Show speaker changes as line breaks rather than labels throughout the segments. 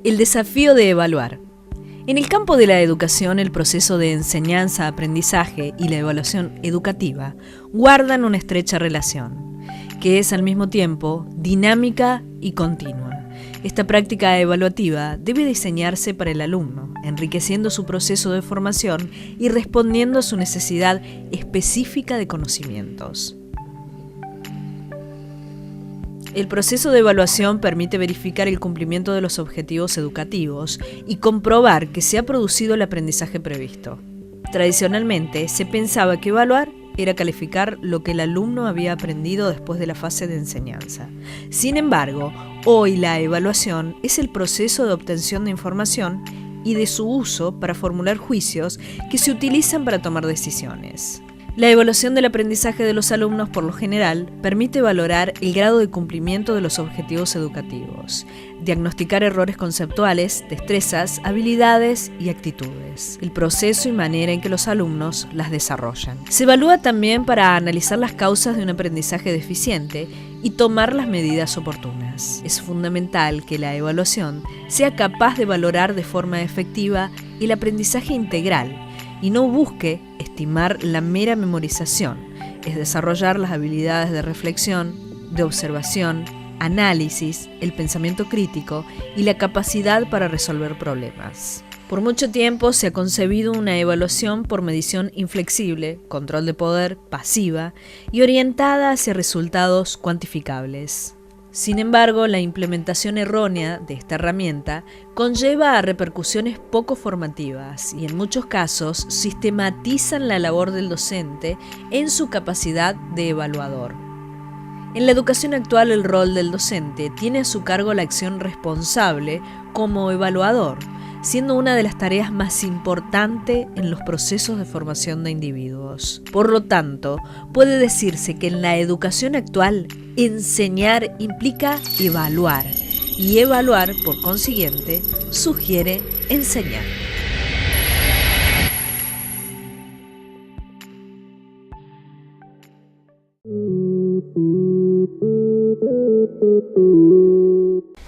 El desafío de evaluar. En el campo de la educación, el proceso de enseñanza-aprendizaje y la evaluación educativa guardan una estrecha relación, que es al mismo tiempo dinámica y continua. Esta práctica evaluativa debe diseñarse para el alumno, enriqueciendo su proceso de formación y respondiendo a su necesidad específica de conocimientos. El proceso de evaluación permite verificar el cumplimiento de los objetivos educativos y comprobar que se ha producido el aprendizaje previsto. Tradicionalmente, se pensaba que evaluar era calificar lo que el alumno había aprendido después de la fase de enseñanza. Sin embargo, hoy la evaluación es el proceso de obtención de información y de su uso para formular juicios que se utilizan para tomar decisiones. La evaluación del aprendizaje de los alumnos, por lo general, permite valorar el grado de cumplimiento de los objetivos educativos, diagnosticar errores conceptuales, destrezas, habilidades y actitudes, el proceso y manera en que los alumnos las desarrollan. Se evalúa también para analizar las causas de un aprendizaje deficiente y tomar las medidas oportunas. Es fundamental que la evaluación sea capaz de valorar de forma efectiva el aprendizaje integral y no busque estimar la mera memorización, es desarrollar las habilidades de reflexión, de observación, análisis, el pensamiento crítico y la capacidad para resolver problemas. Por mucho tiempo se ha concebido una evaluación por medición inflexible, control de poder, pasiva y orientada hacia resultados cuantificables. Sin embargo, la implementación errónea de esta herramienta conlleva a repercusiones poco formativas y en muchos casos sistematizan la labor del docente en su capacidad de evaluador. En la educación actual, el rol del docente tiene a su cargo la acción responsable como evaluador, siendo una de las tareas más importantes en los procesos de formación de individuos. Por lo tanto, puede decirse que en la educación actual, enseñar implica evaluar, y evaluar, por consiguiente, sugiere enseñar.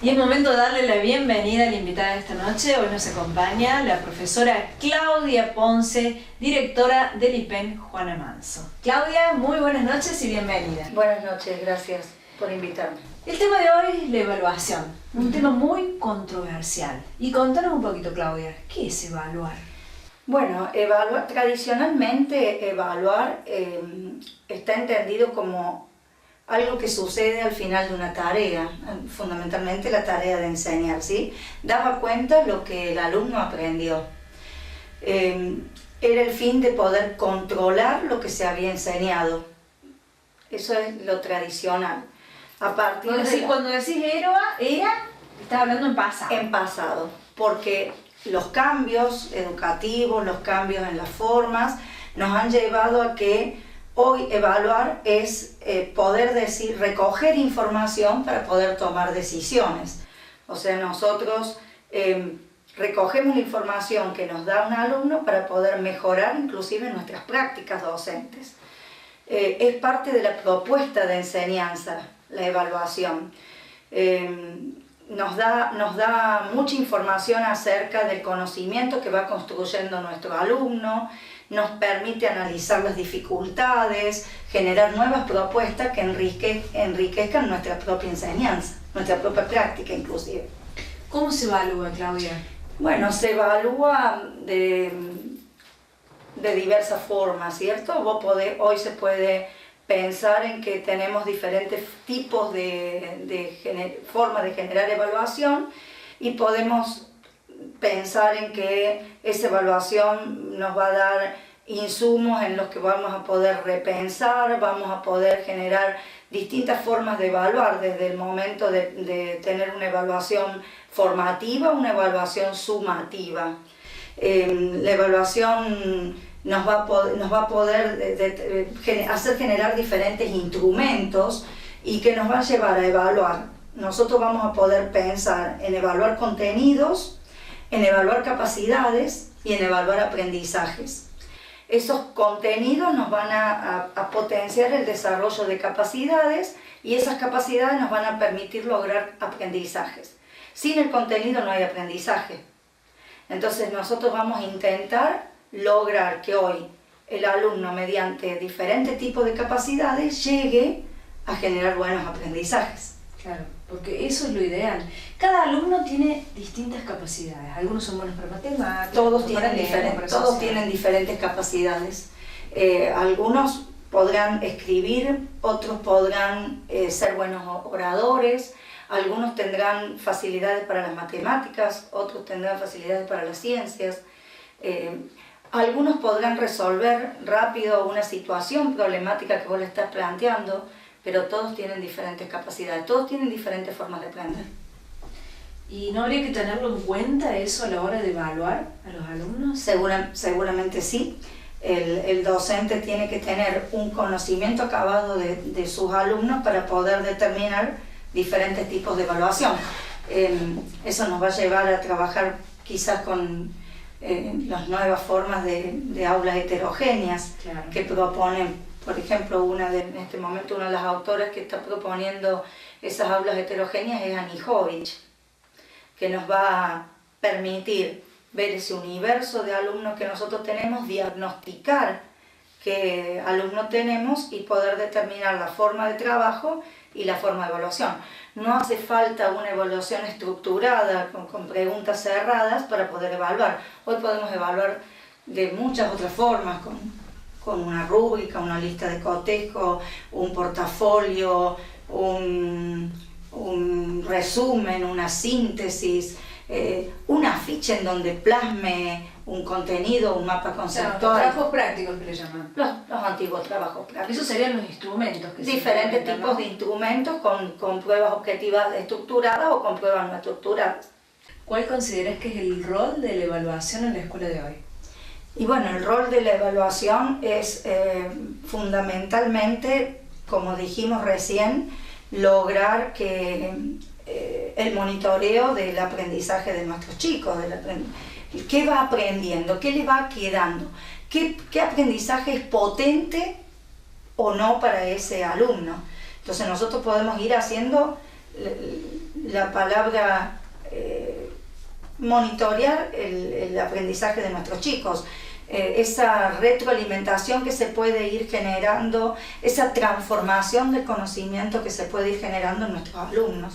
Y es momento de darle la bienvenida a la invitada de esta noche. Hoy nos acompaña la profesora Claudia Ponce, directora del IPEN Juana Manso. Claudia, muy buenas noches y bienvenida.
Buenas noches, gracias por invitarme.
El tema de hoy es la evaluación, un tema muy controversial. Y contanos un poquito, Claudia, ¿qué es evaluar?
Bueno, tradicionalmente evaluar está entendido como algo que sucede al final de una tarea, fundamentalmente la tarea de enseñar, ¿sí? Daba cuenta lo que el alumno aprendió. Era el fin de poder controlar lo que se había enseñado. Eso es lo tradicional. A partir
Cuando decís era, estás hablando en pasado.
En pasado, porque los cambios educativos, los cambios en las formas, nos han llevado a que hoy evaluar es poder recoger información para poder tomar decisiones. O sea, nosotros recogemos la información que nos da un alumno para poder mejorar inclusive nuestras prácticas docentes. Es parte de la propuesta de enseñanza, la evaluación. Nos da mucha información acerca del conocimiento que va construyendo nuestro alumno, nos permite analizar las dificultades, generar nuevas propuestas que enriquezcan nuestra propia enseñanza, nuestra propia práctica inclusive.
¿Cómo se evalúa, Claudia?
Bueno, se evalúa de diversas formas, ¿cierto? Hoy se puede pensar en que tenemos diferentes tipos de formas de generar evaluación y podemos pensar en que esa evaluación nos va a dar insumos en los que vamos a poder repensar, vamos a poder generar distintas formas de evaluar, desde el momento de tener una evaluación formativa, una evaluación sumativa. La evaluación nos va a poder hacer generar diferentes instrumentos y que nos va a llevar a evaluar. Nosotros vamos a poder pensar en evaluar contenidos, en evaluar capacidades, y en evaluar aprendizajes. Esos contenidos nos van a potenciar el desarrollo de capacidades y esas capacidades nos van a permitir lograr aprendizajes. Sin el contenido no hay aprendizaje. Entonces nosotros vamos a intentar lograr que hoy el alumno, mediante diferentes tipos de capacidades, llegue a generar buenos aprendizajes.
Claro, porque eso es lo ideal. Cada alumno tiene distintas capacidades. Algunos son buenos para matemáticas,
Todos tienen diferentes capacidades. Algunos podrán escribir, otros podrán ser buenos oradores, algunos tendrán facilidades para las matemáticas, otros tendrán facilidades para las ciencias. Algunos podrán resolver rápido una situación problemática que vos le estás planteando, pero todos tienen diferentes capacidades, todos tienen diferentes formas de aprender.
¿Y no habría que tenerlo en cuenta eso a la hora de evaluar a los alumnos?
Seguramente sí. El docente tiene que tener un conocimiento acabado de sus alumnos para poder determinar diferentes tipos de evaluación. Eso nos va a llevar a trabajar quizás con las nuevas formas de aulas heterogéneas, claro, que proponen, por ejemplo, en este momento una de las autoras que está proponiendo esas aulas heterogéneas es Anijovic, que nos va a permitir ver ese universo de alumnos que nosotros tenemos, diagnosticar qué alumnos tenemos y poder determinar la forma de trabajo y la forma de evaluación. No hace falta una evaluación estructurada con preguntas cerradas para poder evaluar. Hoy podemos evaluar de muchas otras formas, con una rúbrica, una lista de cotejo, un portafolio, un resumen, una síntesis, un afiche en donde plasme un contenido, un mapa conceptual.
Los trabajos prácticos que le llaman.
Los antiguos trabajos prácticos.
Esos serían los instrumentos.
Diferentes tipos de instrumentos con pruebas objetivas estructuradas o con pruebas no estructuradas.
¿Cuál consideras que es el rol de la evaluación en la escuela de hoy?
Y bueno, el rol de la evaluación es fundamentalmente, como dijimos recién, lograr que el monitoreo del aprendizaje de nuestros chicos, qué va aprendiendo, qué le va quedando, qué aprendizaje es potente o no para ese alumno. Entonces nosotros podemos ir haciendo la palabra monitorear el aprendizaje de nuestros chicos, esa retroalimentación que se puede ir generando, esa transformación del conocimiento que se puede ir generando en nuestros alumnos.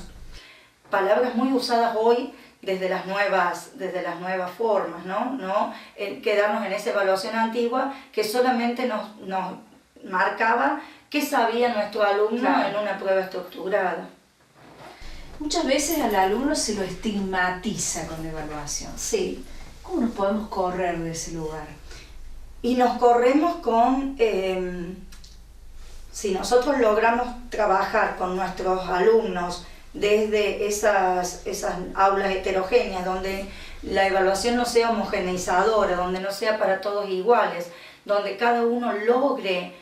Palabras muy usadas hoy desde las nuevas formas, ¿no? Quedarnos en esa evaluación antigua que solamente nos marcaba qué sabía nuestro alumno, claro, en una prueba estructurada.
Muchas veces al alumno se lo estigmatiza con la evaluación.
Sí.
¿Cómo nos podemos correr de ese lugar?
Y nos corremos si nosotros logramos trabajar con nuestros alumnos desde esas aulas heterogéneas, donde la evaluación no sea homogeneizadora, donde no sea para todos iguales, donde cada uno logre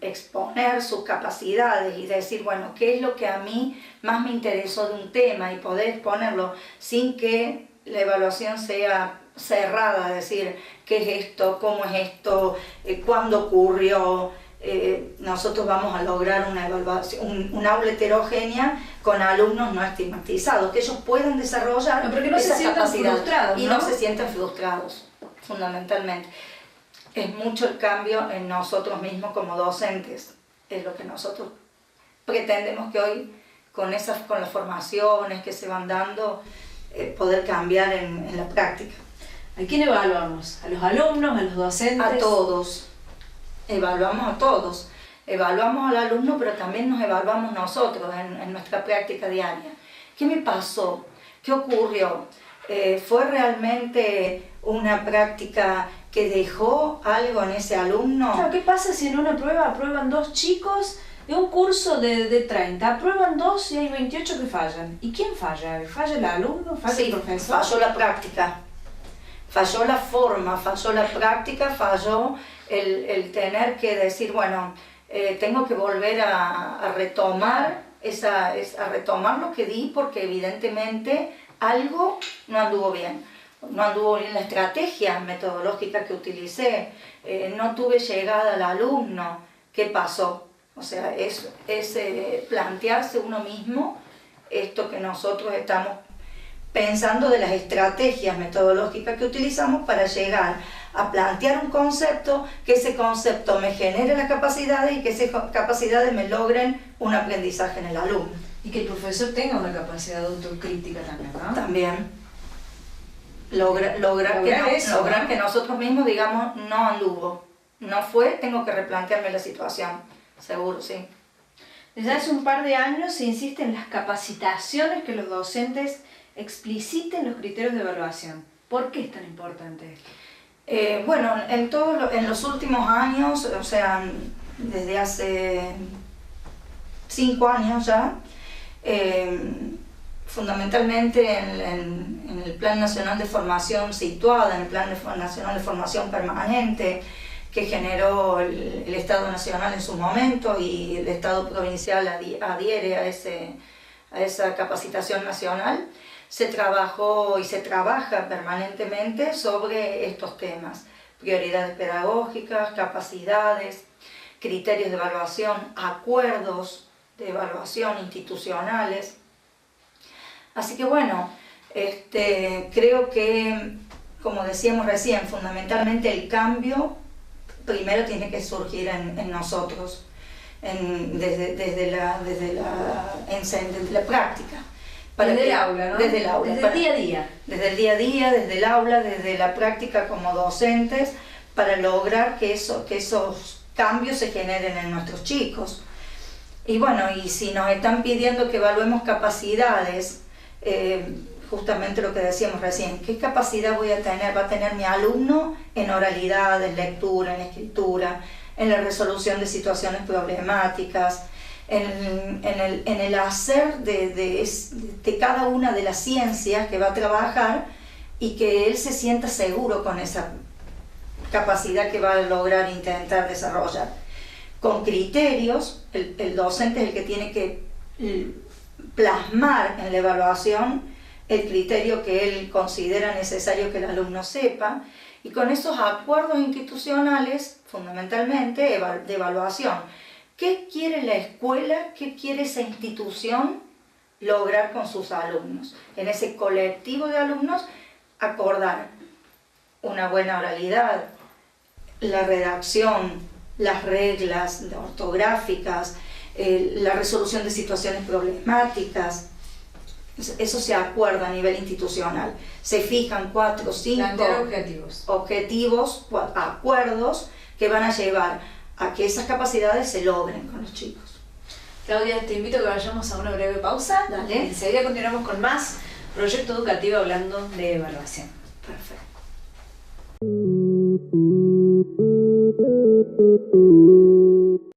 exponer sus capacidades y decir, bueno, qué es lo que a mí más me interesó de un tema y poder exponerlo sin que la evaluación sea cerrada, decir, ¿qué es esto? ¿Cómo es esto? ¿Cuándo ocurrió? Nosotros vamos a lograr una evaluación, un aula heterogénea con alumnos no estigmatizados, que ellos puedan desarrollar esas capacidades y no se sientan frustrados, fundamentalmente. Es mucho el cambio en nosotros mismos como docentes, es lo que nosotros pretendemos que hoy, con las formaciones que se van dando, poder cambiar en la práctica.
¿A quién evaluamos? ¿A los alumnos, a los docentes?
A todos. Evaluamos a todos. Evaluamos al alumno, pero también nos evaluamos nosotros en nuestra práctica diaria. ¿Qué me pasó? ¿Qué ocurrió? ¿Fue realmente una práctica que dejó algo en ese alumno?
Claro, ¿qué pasa si en una prueba aprueban 2 chicos de un curso de 30? Aprueban 2 y hay 28 que fallan. ¿Y quién falla? ¿Falla el alumno? ¿Falla el profesor?
Falló la práctica. Falló la forma, falló la práctica, falló el tener que decir, bueno, tengo que volver a retomar a retomar lo que di porque evidentemente algo no anduvo bien. no anduvo bien la estrategia metodológica que utilicé, no tuve llegada al alumno, ¿qué pasó? O sea, es plantearse uno mismo esto que nosotros estamos pensando de las estrategias metodológicas que utilizamos para llegar a plantear un concepto, que ese concepto me genere las capacidades y que esas capacidades me logren un aprendizaje en el alumno.
Y que el profesor tenga una capacidad de autocrítica también, ¿no?
También. Lograr que nosotros mismos digamos, no anduvo, no fue, tengo que replantearme la situación. Seguro, sí.
Desde hace un par de años se insiste en las capacitaciones, que los docentes expliciten los criterios de evaluación. ¿Por qué es tan importante?
Bueno, en los últimos años, o sea, desde hace 5 años ya, fundamentalmente en el Plan Nacional de Formación situada, en el Plan Nacional de Formación Permanente, que generó el Estado Nacional en su momento y el Estado Provincial adhiere a esa capacitación nacional, se trabajó y se trabaja permanentemente sobre estos temas: prioridades pedagógicas, capacidades, criterios de evaluación, acuerdos de evaluación institucionales. Así que bueno, creo que, como decíamos recién, fundamentalmente el cambio primero tiene que surgir en nosotros, desde la práctica.
Desde el aula, ¿no?
Desde el aula.
Desde el día a día.
Desde el día a día, desde el aula, desde la práctica como docentes, para lograr que esos cambios se generen en nuestros chicos. Y bueno, y si nos están pidiendo que evaluemos capacidades, justamente lo que decíamos recién, ¿qué capacidad va a tener mi alumno en oralidad, en lectura, en escritura, en la resolución de situaciones problemáticas, en el hacer de cada una de las ciencias que va a trabajar, y que él se sienta seguro con esa capacidad que va a lograr intentar desarrollar? Con criterios, el docente es el que tiene que plasmar en la evaluación el criterio que él considera necesario que el alumno sepa, y con esos acuerdos institucionales, fundamentalmente, de evaluación. ¿Qué quiere la escuela, qué quiere esa institución lograr con sus alumnos? En ese colectivo de alumnos, acordar una buena oralidad, la redacción, las reglas ortográficas, la resolución de situaciones problemáticas. Eso se acuerda a nivel institucional. Se fijan 4 o 5 objetivos, acuerdos que van a llevar a que esas capacidades se logren con los chicos.
Claudia, te invito a que vayamos a una breve pausa.
Dale.
Enseguida continuamos con más Proyecto Educativo hablando de evaluación.
Perfecto.